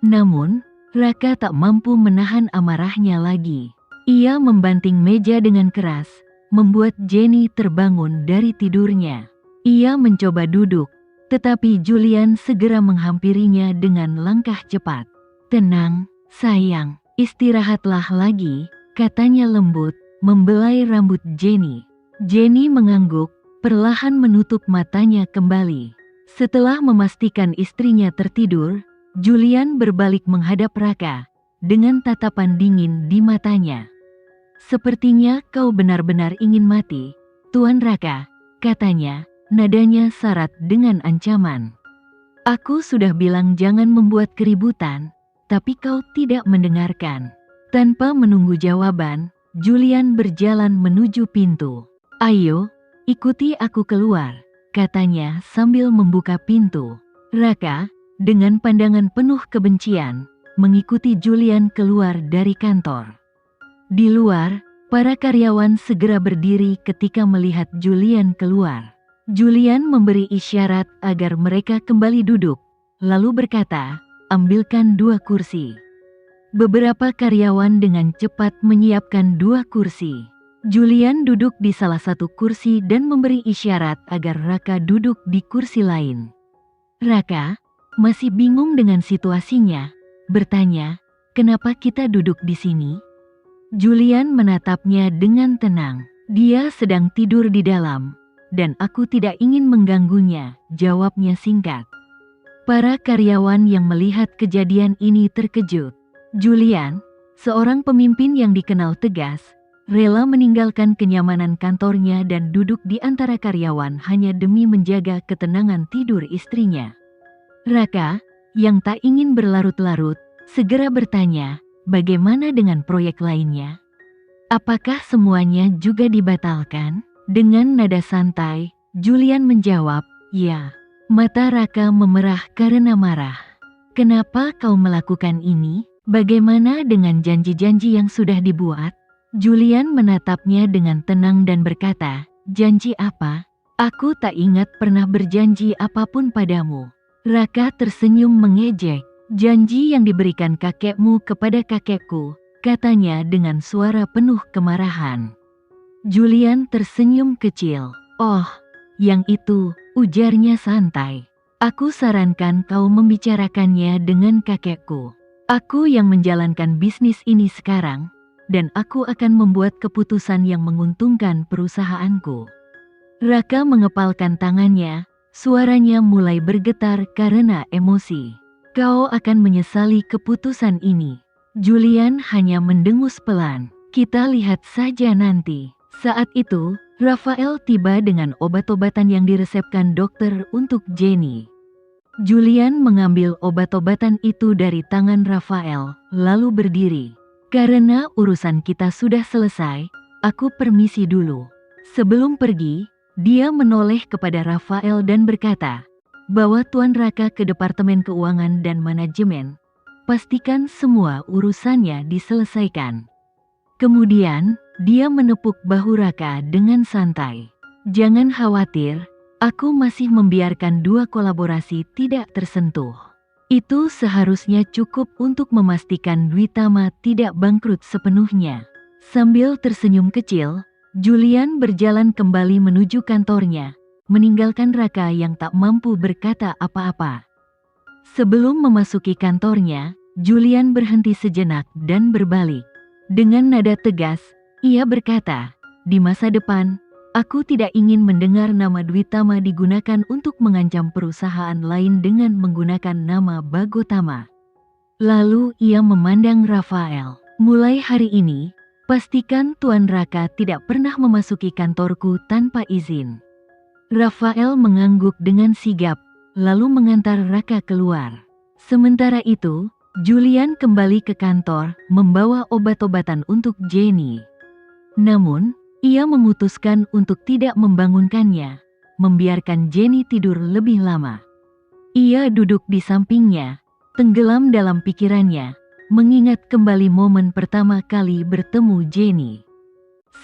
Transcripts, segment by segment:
Namun, Raka tak mampu menahan amarahnya lagi. Ia membanting meja dengan keras, membuat Jenny terbangun dari tidurnya. Ia mencoba duduk, tetapi Julian segera menghampirinya dengan langkah cepat. "Tenang, sayang, istirahatlah lagi," katanya lembut, membelai rambut Jenny. Jenny mengangguk, perlahan menutup matanya kembali. Setelah memastikan istrinya tertidur, Julian berbalik menghadap Raka, dengan tatapan dingin di matanya. "Sepertinya kau benar-benar ingin mati, Tuan Raka," katanya, nadanya syarat dengan ancaman. "Aku sudah bilang jangan membuat keributan, tapi kau tidak mendengarkan." Tanpa menunggu jawaban, Julian berjalan menuju pintu. "Ayo, ikuti aku keluar," katanya sambil membuka pintu. Raka, dengan pandangan penuh kebencian, mengikuti Julian keluar dari kantor. Di luar, para karyawan segera berdiri ketika melihat Julian keluar. Julian memberi isyarat agar mereka kembali duduk, lalu berkata, "Ambilkan 2 kursi." Beberapa karyawan dengan cepat menyiapkan 2 kursi. Julian duduk di salah satu kursi dan memberi isyarat agar Raka duduk di kursi lain. Raka, masih bingung dengan situasinya, bertanya, "Kenapa kita duduk di sini?" Julian menatapnya dengan tenang. "Dia sedang tidur di dalam, dan aku tidak ingin mengganggunya," jawabnya singkat. Para karyawan yang melihat kejadian ini terkejut. Julian, seorang pemimpin yang dikenal tegas, rela meninggalkan kenyamanan kantornya dan duduk di antara karyawan hanya demi menjaga ketenangan tidur istrinya. Raka, yang tak ingin berlarut-larut, segera bertanya, "Bagaimana dengan proyek lainnya? Apakah semuanya juga dibatalkan?" Dengan nada santai, Julian menjawab, "Ya." Mata Raka memerah karena marah. "Kenapa kau melakukan ini? Bagaimana dengan janji-janji yang sudah dibuat?" Julian menatapnya dengan tenang dan berkata, "Janji apa? Aku tak ingat pernah berjanji apapun padamu." Raka tersenyum mengejek. "Janji yang diberikan kakekmu kepada kakekku," katanya dengan suara penuh kemarahan. Julian tersenyum kecil. "Oh, yang itu," ujarnya santai. "Aku sarankan kau membicarakannya dengan kakekku. Aku yang menjalankan bisnis ini sekarang, dan aku akan membuat keputusan yang menguntungkan perusahaanku." Raka mengepalkan tangannya, suaranya mulai bergetar karena emosi. "Kau akan menyesali keputusan ini." Julian hanya mendengus pelan. "Kita lihat saja nanti." Saat itu, Rafael tiba dengan obat-obatan yang diresepkan dokter untuk Jenny. Julian mengambil obat-obatan itu dari tangan Rafael, lalu berdiri. "Karena urusan kita sudah selesai, aku permisi dulu." Sebelum pergi, dia menoleh kepada Rafael dan berkata, "Bawa Tuan Raka ke Departemen Keuangan dan Manajemen. Pastikan semua urusannya diselesaikan." Kemudian, dia menepuk bahu Raka dengan santai. "Jangan khawatir, aku masih membiarkan 2 kolaborasi tidak tersentuh. Itu seharusnya cukup untuk memastikan Duitama tidak bangkrut sepenuhnya." Sambil tersenyum kecil, Julian berjalan kembali menuju kantornya, meninggalkan Raka yang tak mampu berkata apa-apa. Sebelum memasuki kantornya, Julian berhenti sejenak dan berbalik. Dengan nada tegas, ia berkata, "Di masa depan, aku tidak ingin mendengar nama Duitama digunakan untuk mengancam perusahaan lain dengan menggunakan nama Bagotama." Lalu ia memandang Rafael. "Mulai hari ini, pastikan Tuan Raka tidak pernah memasuki kantorku tanpa izin." Rafael mengangguk dengan sigap, lalu mengantar Raka keluar. Sementara itu, Julian kembali ke kantor, membawa obat-obatan untuk Jenny. Namun, ia memutuskan untuk tidak membangunkannya, membiarkan Jenny tidur lebih lama. Ia duduk di sampingnya, tenggelam dalam pikirannya, mengingat kembali momen pertama kali bertemu Jenny.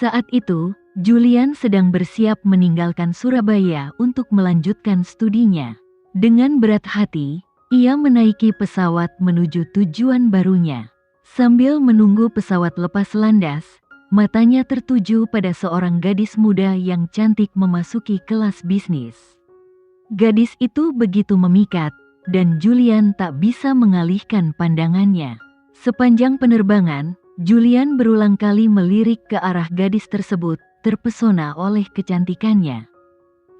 Saat itu, Julian sedang bersiap meninggalkan Surabaya untuk melanjutkan studinya. Dengan berat hati, Ia menaiki pesawat menuju tujuan barunya. Sambil menunggu pesawat lepas landas, matanya tertuju pada seorang gadis muda yang cantik memasuki kelas bisnis. Gadis itu begitu memikat, dan Julian tak bisa mengalihkan pandangannya. Sepanjang penerbangan, Julian berulang kali melirik ke arah gadis tersebut, terpesona oleh kecantikannya.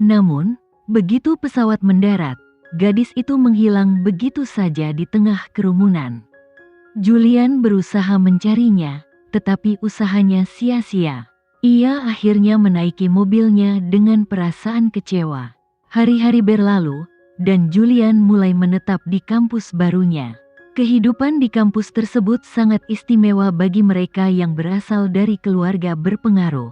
Namun, begitu pesawat mendarat, gadis itu menghilang begitu saja di tengah kerumunan. Julian berusaha mencarinya, tetapi usahanya sia-sia. Ia akhirnya menaiki mobilnya dengan perasaan kecewa. Hari-hari berlalu, dan Julian mulai menetap di kampus barunya. Kehidupan di kampus tersebut sangat istimewa bagi mereka yang berasal dari keluarga berpengaruh.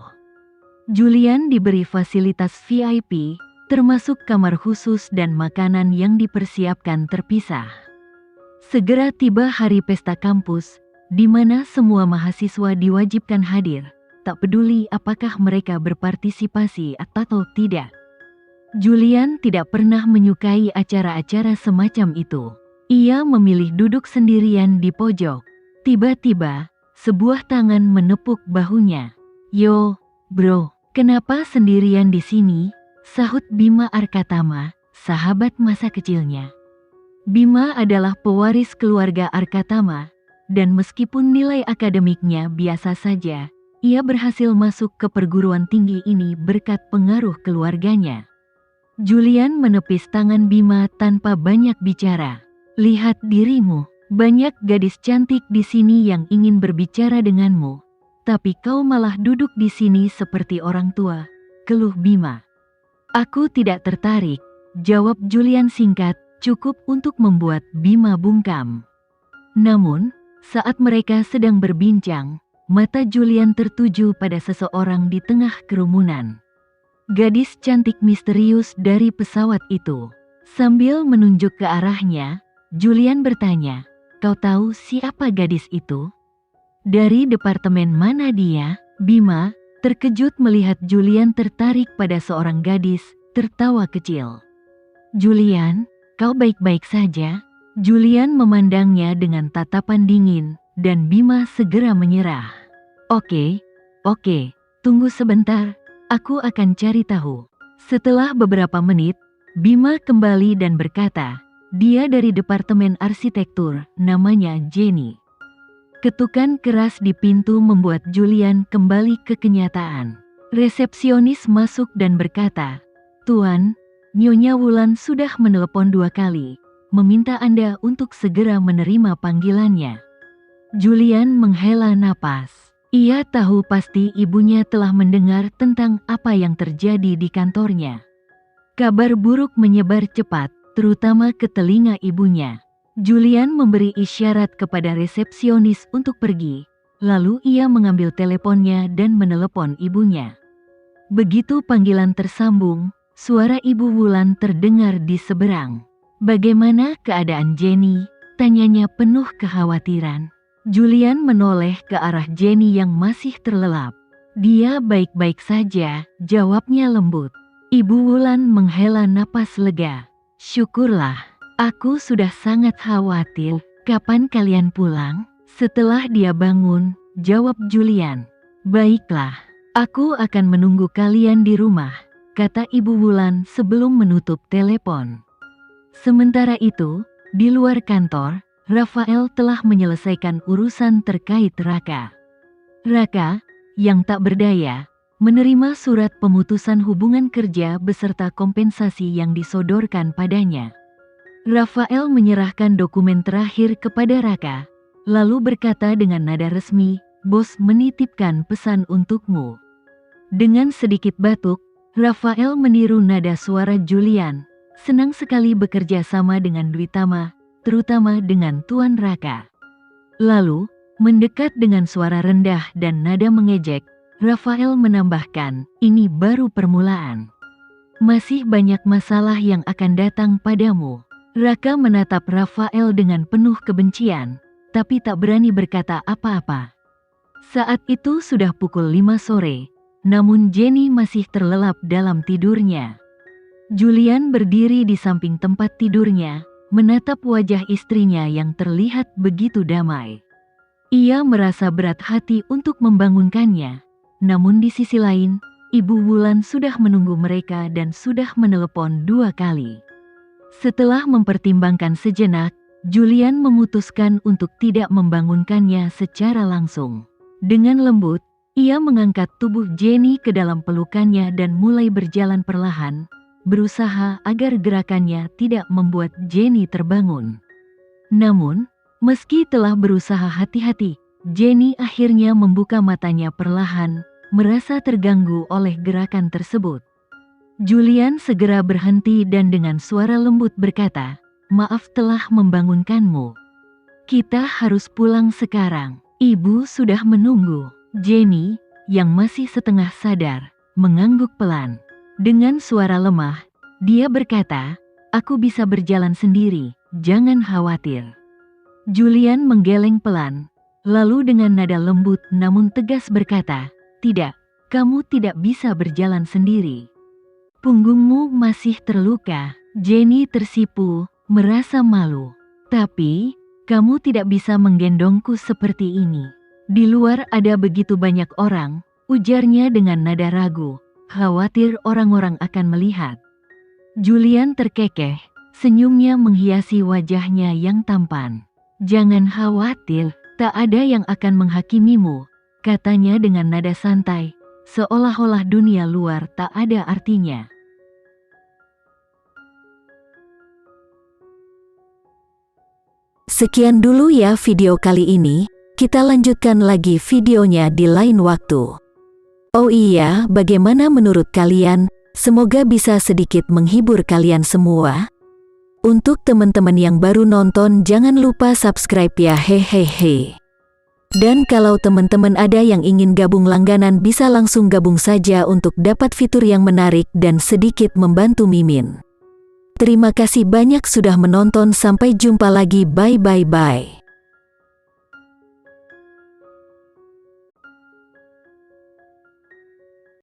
Julian diberi fasilitas VIP, termasuk kamar khusus dan makanan yang dipersiapkan terpisah. Segera tiba hari pesta kampus, di mana semua mahasiswa diwajibkan hadir, tak peduli apakah mereka berpartisipasi atau tidak. Julian tidak pernah menyukai acara-acara semacam itu. Ia memilih duduk sendirian di pojok. Tiba-tiba, sebuah tangan menepuk bahunya. "Yo, bro, kenapa sendirian di sini?" sahut Bima Arkatama, sahabat masa kecilnya. Bima adalah pewaris keluarga Arkatama, dan meskipun nilai akademiknya biasa saja, ia berhasil masuk ke perguruan tinggi ini berkat pengaruh keluarganya. Julian menepis tangan Bima tanpa banyak bicara. "Lihat dirimu, banyak gadis cantik di sini yang ingin berbicara denganmu, tapi kau malah duduk di sini seperti orang tua," keluh Bima. "Aku tidak tertarik," jawab Julian singkat, cukup untuk membuat Bima bungkam. Namun, saat mereka sedang berbincang, mata Julian tertuju pada seseorang di tengah kerumunan. Gadis cantik misterius dari pesawat itu. Sambil menunjuk ke arahnya, Julian bertanya, "Kau tahu siapa gadis itu? Dari departemen mana dia?" Bima, terkejut melihat Julian tertarik pada seorang gadis, tertawa kecil. "Julian, kau baik-baik saja?" Julian memandangnya dengan tatapan dingin, dan Bima segera menyerah. Oke, tunggu sebentar. Aku akan cari tahu." Setelah beberapa menit, Bima kembali dan berkata, "Dia dari Departemen Arsitektur, namanya Jenny." Ketukan keras di pintu membuat Julian kembali ke kenyataan. Resepsionis masuk dan berkata, "Tuan, Nyonya Wulan sudah menelepon 2 kali, meminta Anda untuk segera menerima panggilannya." Julian menghela napas. Ia tahu pasti ibunya telah mendengar tentang apa yang terjadi di kantornya. Kabar buruk menyebar cepat, terutama ke telinga ibunya. Julian memberi isyarat kepada resepsionis untuk pergi, lalu ia mengambil teleponnya dan menelepon ibunya. Begitu panggilan tersambung, suara Ibu Wulan terdengar di seberang. "Bagaimana keadaan Jenny?" tanyanya penuh kekhawatiran. Julian menoleh ke arah Jenny yang masih terlelap. "Dia baik-baik saja," jawabnya lembut. Ibu Wulan menghela napas lega. "Syukurlah, aku sudah sangat khawatir. Kapan kalian pulang?" Setelah dia bangun, jawab Julian. "Baiklah, aku akan menunggu kalian di rumah," kata Ibu Wulan sebelum menutup telepon. Sementara itu, di luar kantor, Rafael telah menyelesaikan urusan terkait Raka. Raka, yang tak berdaya, menerima surat pemutusan hubungan kerja beserta kompensasi yang disodorkan padanya. Rafael menyerahkan dokumen terakhir kepada Raka, lalu berkata dengan nada resmi, "Bos menitipkan pesan untukmu." Dengan sedikit batuk, Rafael meniru nada suara Julian, senang sekali bekerja sama dengan Dwitama, terutama dengan Tuan Raka. Lalu, mendekat dengan suara rendah dan nada mengejek, Rafael menambahkan, "Ini baru permulaan. Masih banyak masalah yang akan datang padamu." Raka menatap Rafael dengan penuh kebencian, tapi tak berani berkata apa-apa. Saat itu sudah pukul 5 sore, namun Jenny masih terlelap dalam tidurnya. Julian berdiri di samping tempat tidurnya, menatap wajah istrinya yang terlihat begitu damai. Ia merasa berat hati untuk membangunkannya, namun di sisi lain, Ibu Wulan sudah menunggu mereka dan sudah menelepon 2 kali. Setelah mempertimbangkan sejenak, Julian memutuskan untuk tidak membangunkannya secara langsung. Dengan lembut, ia mengangkat tubuh Jenny ke dalam pelukannya dan mulai berjalan perlahan, berusaha agar gerakannya tidak membuat Jenny terbangun. Namun, meski telah berusaha hati-hati, Jenny akhirnya membuka matanya perlahan, merasa terganggu oleh gerakan tersebut. Julian segera berhenti dan dengan suara lembut berkata, "Maaf telah membangunkanmu. Kita harus pulang sekarang. Ibu sudah menunggu." Jenny, yang masih setengah sadar, mengangguk pelan. Dengan suara lemah, dia berkata, "Aku bisa berjalan sendiri, jangan khawatir." Julian menggeleng pelan, lalu dengan nada lembut namun tegas berkata, "Tidak, kamu tidak bisa berjalan sendiri. Punggungmu masih terluka." Jenny tersipu, merasa malu. "Tapi, kamu tidak bisa menggendongku seperti ini. Di luar ada begitu banyak orang," ujarnya dengan nada ragu, khawatir orang-orang akan melihat. Julian terkekeh, senyumnya menghiasi wajahnya yang tampan. "Jangan khawatir, tak ada yang akan menghakimimu," katanya dengan nada santai, seolah-olah dunia luar tak ada artinya. Sekian dulu ya video kali ini, kita lanjutkan lagi videonya di lain waktu. Oh iya, bagaimana menurut kalian? Semoga bisa sedikit menghibur kalian semua. Untuk teman-teman yang baru nonton jangan lupa subscribe ya, hehehe. Dan kalau teman-teman ada yang ingin gabung langganan bisa langsung gabung saja untuk dapat fitur yang menarik dan sedikit membantu Mimin. Terima kasih banyak sudah menonton, sampai jumpa lagi, bye.